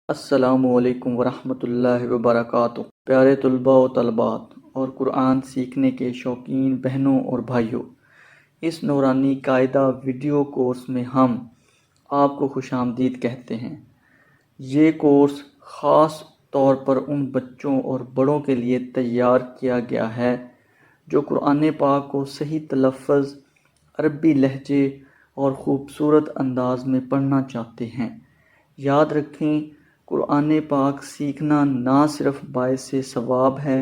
السلام علیکم ورحمۃ اللہ وبرکاتہ۔ پیارے طلباء و طالبات اور قرآن سیکھنے کے شوقین بہنوں اور بھائیوں، اس نورانی قاعدہ ویڈیو کورس میں ہم آپ کو خوش آمدید کہتے ہیں۔ یہ کورس خاص طور پر ان بچوں اور بڑوں کے لیے تیار کیا گیا ہے جو قرآن پاک کو صحیح تلفظ، عربی لہجے اور خوبصورت انداز میں پڑھنا چاہتے ہیں۔ یاد رکھیں، قرآن پاک سیکھنا نہ صرف باعث ثواب ہے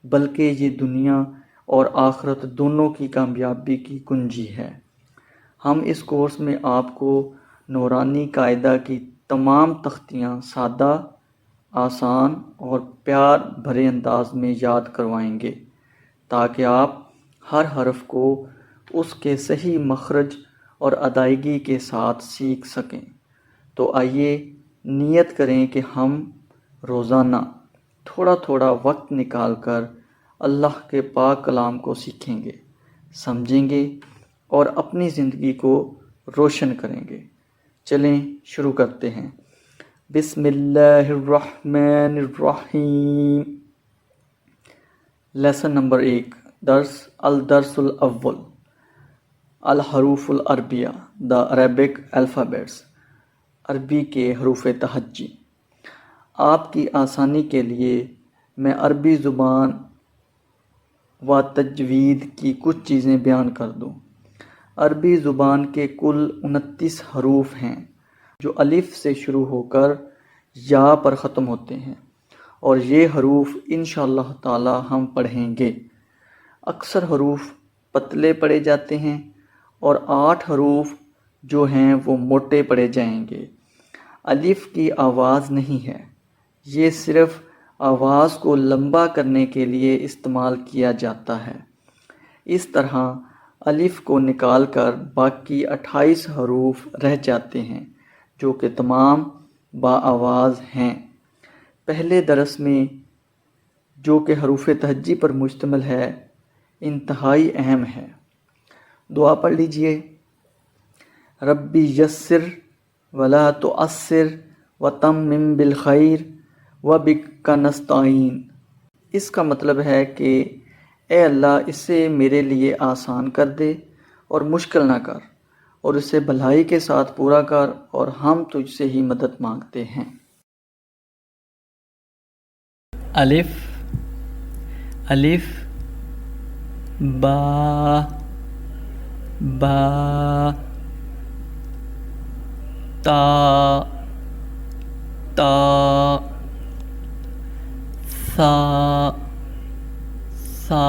بلکہ یہ دنیا اور آخرت دونوں کی کامیابی کی کنجی ہے۔ ہم اس کورس میں آپ کو نورانی قاعدہ کی تمام تختیاں سادہ، آسان اور پیار بھرے انداز میں یاد کروائیں گے تاکہ آپ ہر حرف کو اس کے صحیح مخرج اور ادائیگی کے ساتھ سیکھ سکیں۔ تو آئیے نیت کریں کہ ہم روزانہ تھوڑا تھوڑا وقت نکال کر اللہ کے پاک کلام کو سیکھیں گے، سمجھیں گے اور اپنی زندگی کو روشن کریں گے۔ چلیں شروع کرتے ہیں۔ بسم اللہ الرحمن الرحیم۔ لیسن نمبر 1، الدرس الاول، الحروف العربیہ، دا عربک الفابیٹس، عربی کے حروف تہجی۔ آپ کی آسانی کے لیے میں عربی زبان و تجوید کی کچھ چیزیں بیان کر دوں۔ عربی زبان کے کل 29 حروف ہیں جو الف سے شروع ہو کر یا پر ختم ہوتے ہیں، اور یہ حروف انشاءاللہ تعالی ہم پڑھیں گے۔ اکثر حروف پتلے پڑھے جاتے ہیں اور 8 حروف جو ہیں وہ موٹے پڑھے جائیں گے۔ الف کی آواز نہیں ہے، یہ صرف آواز کو لمبا کرنے کے لیے استعمال کیا جاتا ہے۔ اس طرح الف کو نکال کر باقی 28 حروف رہ جاتے ہیں جو کہ تمام با آواز ہیں۔ پہلے درس میں جو کہ حروف تہجی پر مشتمل ہے انتہائی اہم ہے۔ دعا پڑھ لیجئے۔ ربی یسر ولا تعسر وتمم بالخیر وبک نستعین۔ اس کا مطلب ہے کہ اے اللہ اسے میرے لیے آسان کر دے اور مشکل نہ کر، اور اسے بھلائی کے ساتھ پورا کر، اور ہم تجھ سے ہی مدد مانگتے ہیں۔ الف، الف، با، با، تا، تا، ثا، ثا،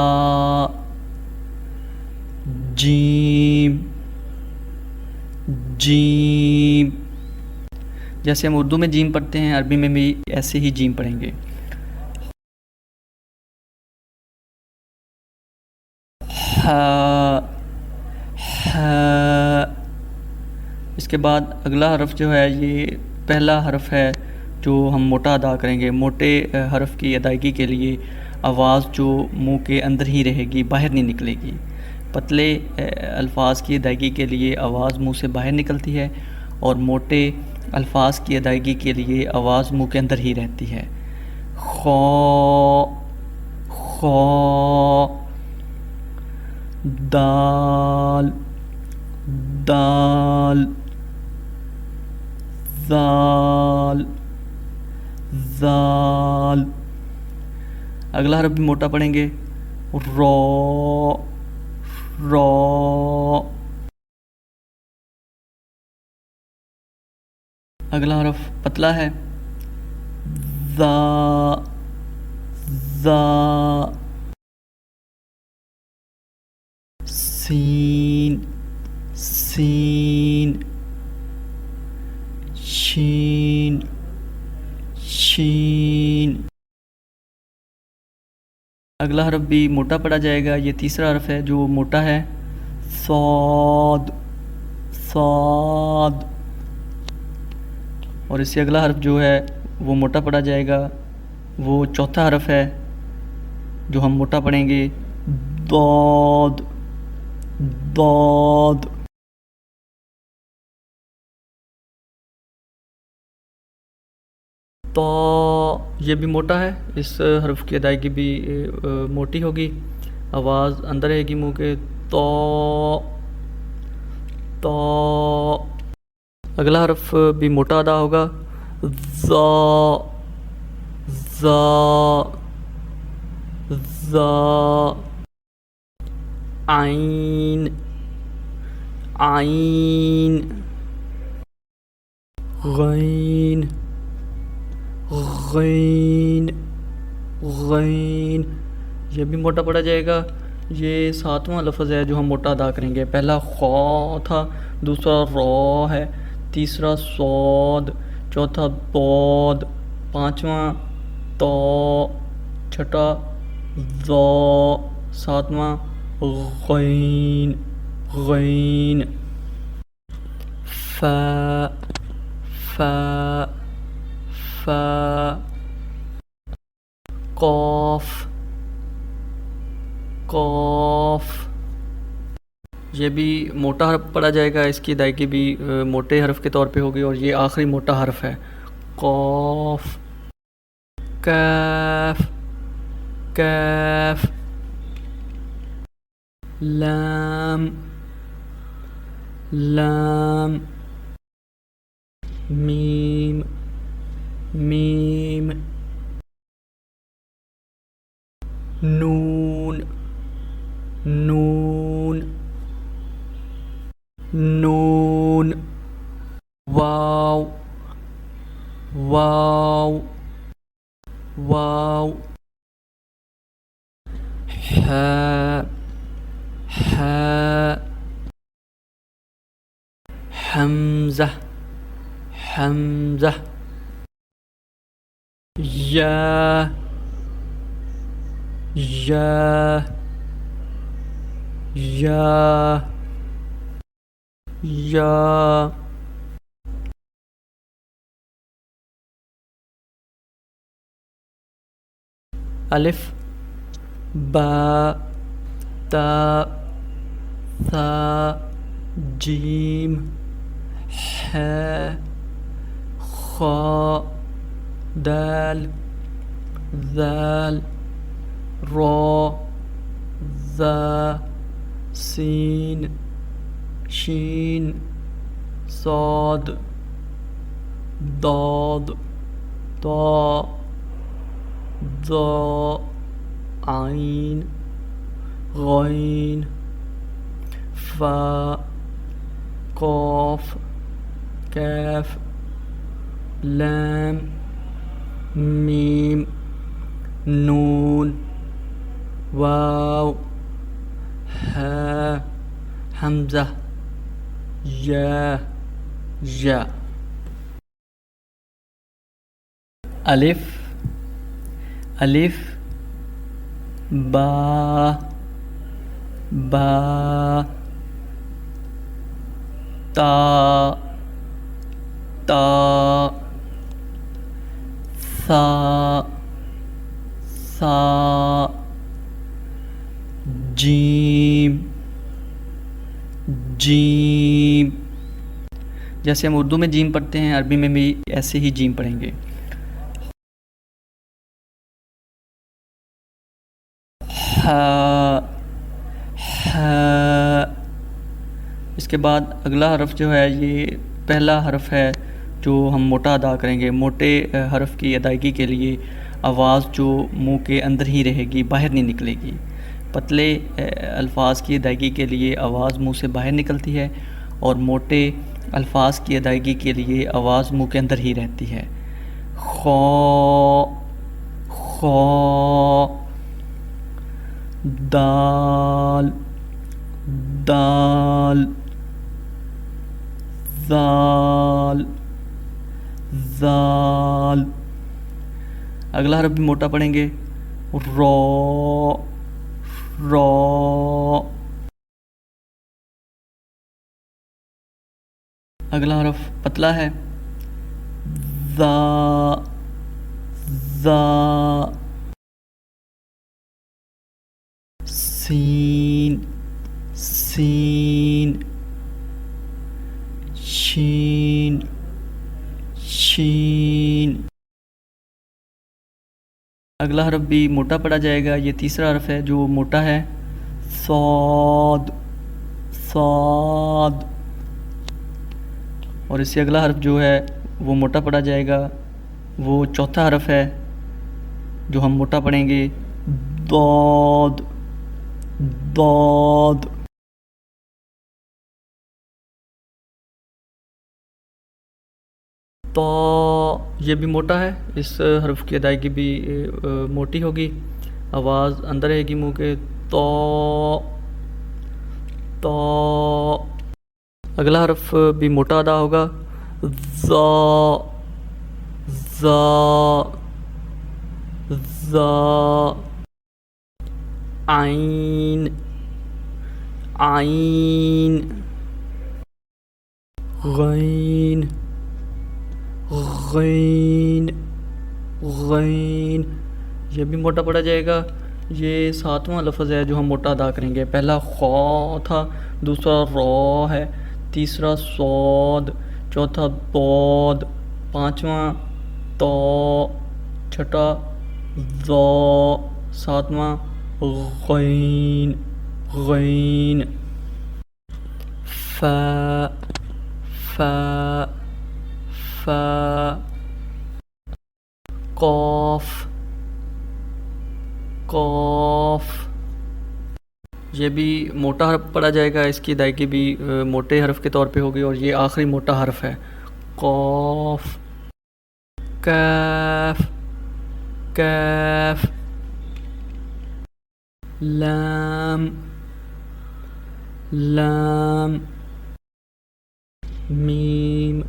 جیم، جیم۔ جیسے ہم اردو میں جیم پڑھتے ہیں، عربی میں بھی ایسے ہی جیم پڑھیں گے۔ ہا، ہا۔ اس کے بعد اگلا حرف جو ہے یہ پہلا حرف ہے جو ہم موٹا ادا کریں گے۔ موٹے حرف کی ادائیگی کے لیے آواز جو منہ کے اندر ہی رہے گی، باہر نہیں نکلے گی۔ پتلے الفاظ کی ادائیگی کے لیے آواز منہ سے باہر نکلتی ہے، اور موٹے الفاظ کی ادائیگی کے لیے آواز منہ کے اندر ہی رہتی ہے۔ خو، خو، دال، دال، ذال، ذال۔ اگلا حرف بھی موٹا پڑھیں گے، رو، رو۔ اگلا حرف پتلا ہے، ذا، ذا۔ سین، سین، شین، شین۔ اگلا حرف بھی موٹا پڑھا جائے گا، یہ تیسرا حرف ہے جو موٹا ہے، صاد، صاد۔ اور اس سے اگلا حرف جو ہے وہ موٹا پڑھا جائے گا، وہ چوتھا حرف ہے جو ہم موٹا پڑھیں گے، ضاد، ضاد۔ تو یہ بھی موٹا ہے، اس حرف کی ادائیگی بھی موٹی ہوگی، آواز اندر رہے گی منہ کے، تو تو اگلا حرف بھی موٹا ادا ہوگا، ذا ذا ذا عین عین غین غین غین، یہ بھی موٹا پڑا جائے گا۔ یہ 7واں لفظ ہے جو ہم موٹا ادا کریں گے۔ پہلا خا تھا، دوسرا را ہے، تیسرا صاد، چوتھا ضاد، پانچواں تو، چھٹا ذا، ساتواں غین غین، فا فا فا، قاف قاف، یہ بھی موٹا حرف پڑھا جائے گا، اس کی ادائیگی بھی موٹے حرف کے طور پہ ہوگی، اور یہ آخری موٹا حرف ہے، قاف، کاف کاف، لام لام، میم میم، نون نون نون، واو واو واو، حاء حاء، حمزہ حمزہ، یا یا یا یا، الف با تا ثا جیم ح خا دال ذال را ذا سین شین صاد ضاد طا ظا عین غین فا قاف کاف لام میم نون واو ہا حمزہ یا یا، الف الف با با تا تا ثا ثا جیم جیم، جیسے ہم اردو میں جیم پڑھتے ہیں عربی میں بھی ایسے ہی جیم پڑھیں گے، ہا ہا۔ اس کے بعد اگلا حرف جو ہے یہ پہلا حرف ہے جو ہم موٹا ادا کریں گے۔ موٹے حرف کی ادائیگی کے لیے آواز جو منہ کے اندر ہی رہے گی، باہر نہیں نکلے گی۔ پتلے الفاظ کی ادائیگی کے لیے آواز منہ سے باہر نکلتی ہے، اور موٹے الفاظ کی ادائیگی کے لیے آواز منہ کے اندر ہی رہتی ہے۔ خا خا، دال دال، ذال ذال، اگلا حرف بھی موٹا پڑھیں گے، را را، اگلا حرف پتلا ہے، ذا ذا، سین سین، شین شین، اگلا حرف بھی موٹا پڑھا جائے گا، یہ تیسرا حرف ہے جو موٹا ہے، صاد صاد. اور اس سے اگلا حرف جو ہے وہ موٹا پڑھا جائے گا، وہ چوتھا حرف ہے جو ہم موٹا پڑھیں گے، ضاد ضاد. تو یہ بھی موٹا ہے، اس حرف کی ادائیگی بھی موٹی ہوگی، آواز اندر رہے گی منہ کے، تو تو. اگلا حرف بھی موٹا ادا ہوگا، ذا ذا ذا. عین عین. غین غین غین. یہ بھی موٹا پڑھا جائے گا، یہ ساتواں لفظ ہے جو ہم موٹا ادا کریں گے. پہلا خا تھا، دوسرا را ہے، تیسرا صاد، چوتھا ضاد، پانچواں تو، چھٹا ذا، ساتواں غین غین. فا فا فا. قاف قاف. یہ بھی موٹا حرف پڑھا جائے گا، اس کی ادائیگی بھی موٹے حرف کے طور پہ ہوگی، اور یہ آخری موٹا حرف ہے، قاف. کاف کاف. لام لام. میم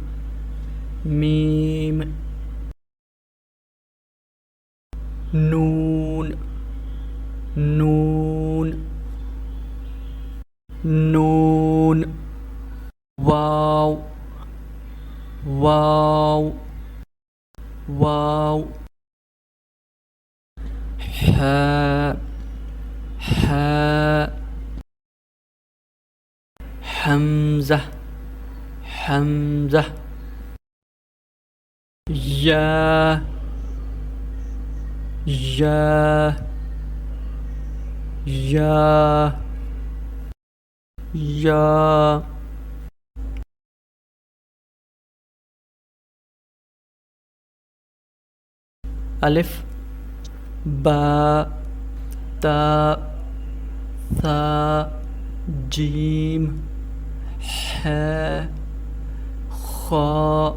میم. نون نون نون. واو واو واو. حاء حاء. حمزہ حمزہ. یا یا یا یا. الف با تا ثا جیم ح خا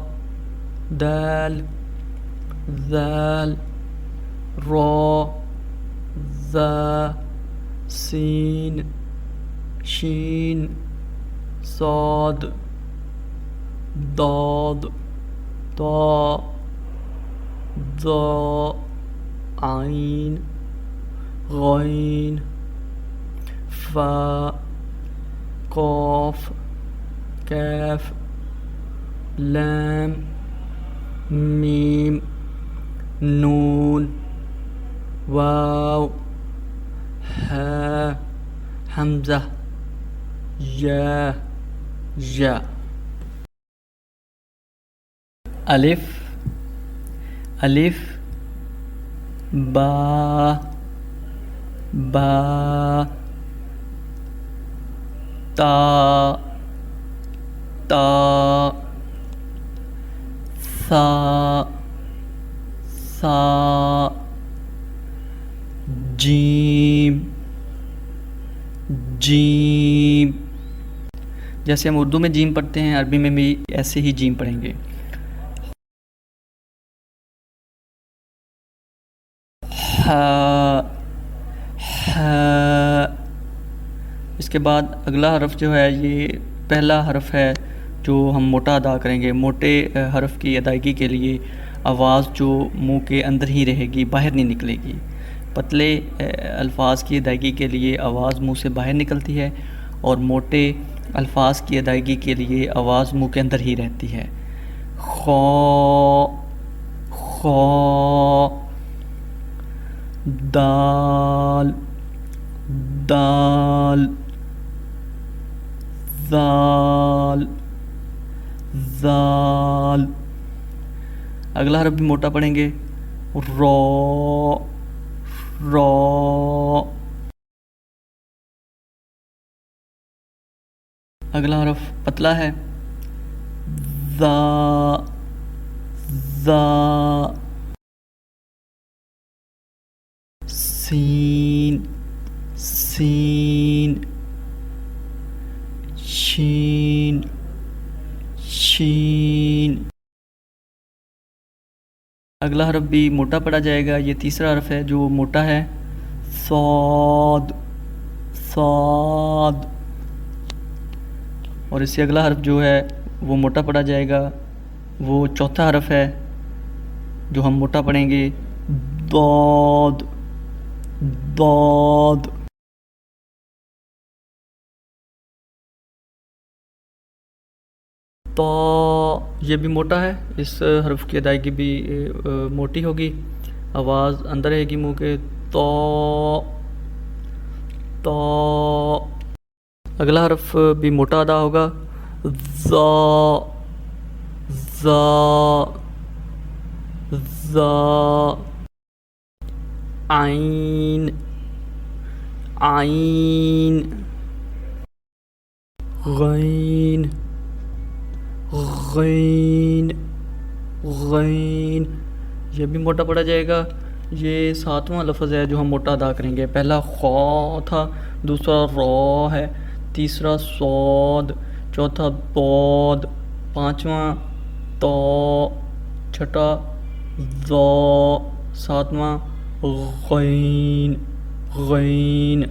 دال ذال را ذا سین شین صاد ضاد طا ظا عین غین فا قاف کاف لام میم نون واو ہا حمزہ یا یا. الف الف با با تا تا ثا ثا جیم جیم. جیسے ہم اردو میں جیم پڑھتے ہیں، عربی میں بھی ایسے ہی جیم پڑھیں گے. ہا ہا. اس کے بعد اگلا حرف جو ہے یہ پہلا حرف ہے جو ہم موٹا ادا کریں گے. موٹے حرف کی ادائیگی کے لیے آواز جو منہ کے اندر ہی رہے گی، باہر نہیں نکلے گی. پتلے الفاظ کی ادائیگی کے لیے آواز منہ سے باہر نکلتی ہے، اور موٹے الفاظ کی ادائیگی کے لیے آواز منہ کے اندر ہی رہتی ہے. خا خا. دال دال ذال ذال. اگلا حرف بھی موٹا پڑھیں گے، را را. اگلا حرف پتلا ہے، ذا ذا. سین سین. شین شین. اگلا حرف بھی موٹا پڑا جائے گا، یہ تیسرا حرف ہے جو موٹا ہے، صاد صاد. اور اس سے اگلا حرف جو ہے وہ موٹا پڑا جائے گا، وہ چوتھا حرف ہے جو ہم موٹا پڑھیں گے، ضاد ضاد. تو یہ بھی موٹا ہے، اس حرف کی ادائیگی بھی موٹی ہوگی، آواز اندر رہے گی منہ کے، تو تو. اگلا حرف بھی موٹا ادا ہوگا، ذا ذا ذا. عین عین. غین غین غین. یہ بھی موٹا پڑا جائے گا، یہ ساتواں لفظ ہے جو ہم موٹا ادا کریں گے. پہلا خا تھا، دوسرا را ہے، تیسرا صاد، چوتھا ضاد، پانچواں تو، چھٹا ذا، ساتواں غین غین.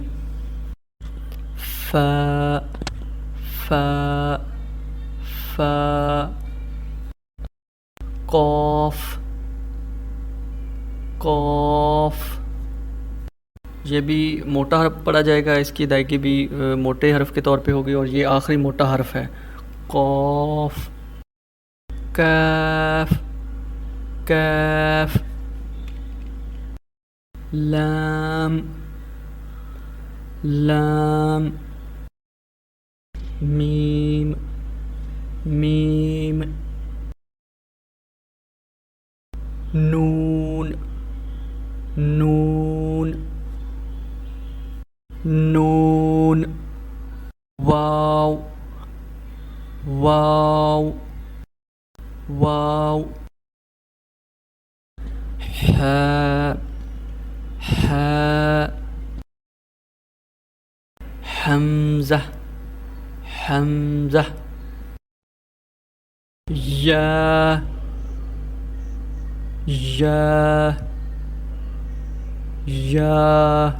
فا فا فا. قاف قاف. یہ بھی موٹا حرف پڑھا جائے گا، اس کی ادائیگی بھی موٹے حرف کے طور پہ ہوگی، اور یہ آخری موٹا حرف ہے، قاف. کاف کاف. لام لام. میم میم. نون نون نون. واو واو واو. حاء حاء. حمزة حمزة. یا یا یا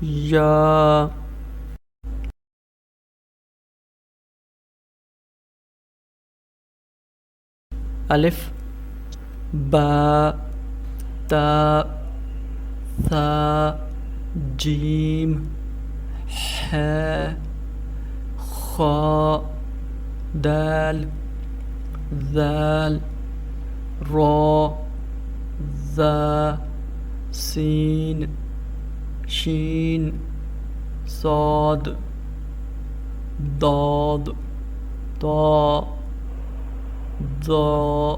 یا. الف با تا ثا جیم ح خا دال ذال را ذا سین شین صاد ضاد طا ضا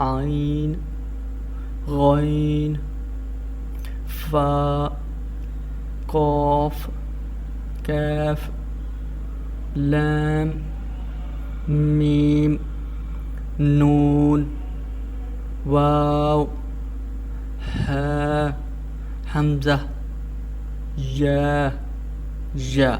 عین غین فا قاف کاف لام میم نون واو ہا حمزہ یا یا.